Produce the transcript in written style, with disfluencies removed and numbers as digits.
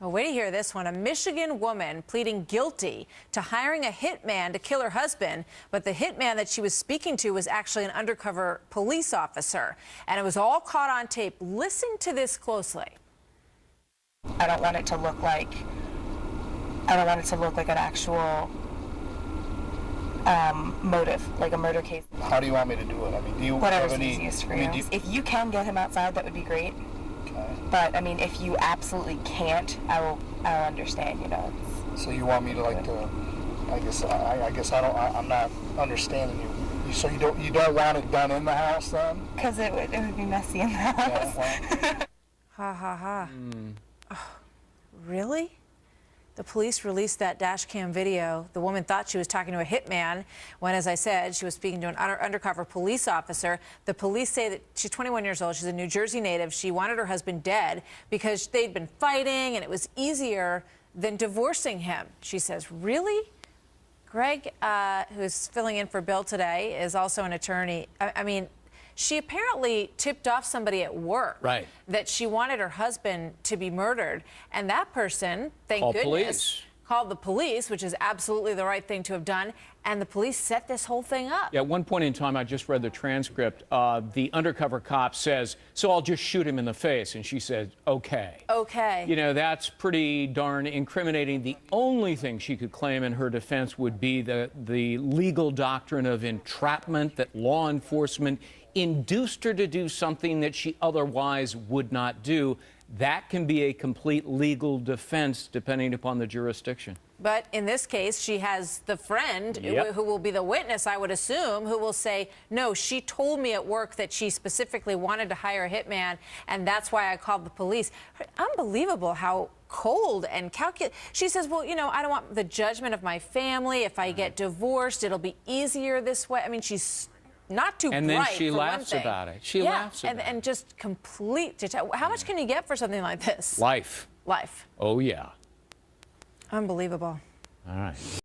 Oh, wait to hear this one. A Michigan woman pleading guilty to hiring a hitman to kill her husband, but the hitman that she was speaking to was actually an undercover police officer, and it was all caught on tape. Listen to this closely. I don't want it to look like an actual motive, like a murder case. How do you want me to do it? I mean, do you Whatever's have any, easiest for you. If you can get him outside, that would be great. Okay. But I mean, if you absolutely can't, I'll understand. You know. So you want me to I guess I'm not understanding you. So you don't want it done in the house then? Because it would be messy in the house. Yeah, well. Ha ha ha. Oh, really? The police released that dash cam video. The woman thought she was talking to a hitman when, as I said, she was speaking to an undercover police officer. The police say that she's 21 years old. She's a New Jersey native. She wanted her husband dead because they'd been fighting and it was easier than divorcing him. She says, really? Greg, who's filling in for Bill today, is also an attorney. I mean, she apparently tipped off somebody at work that she wanted her husband to be murdered. And that person, thank goodness, called the police, which is absolutely the right thing to have done. And the police set this whole thing up. Yeah, at one point in time, I just read the transcript. The undercover cop says, so I'll just shoot him in the face. And she said, okay. Okay. You know, that's pretty darn incriminating. The only thing she could claim in her defense would be the legal doctrine of entrapment, that law enforcement induced her to do something that she otherwise would not do. That can be a complete legal defense depending upon the jurisdiction. But in this case, she has the friend who will be the witness, I would assume, who will say, no, she told me at work that she specifically wanted to hire a hitman, and that's why I called the police. Unbelievable how cold and calculated. She says, well, you know, I don't want the judgment of my family. If I get divorced, it'll be easier this way. I mean, she's not too bright. And then she for laughs one thing. about it. She laughs about it. And just complete. How much can you get for something like this? Life. Life. Oh, yeah. Unbelievable. All right.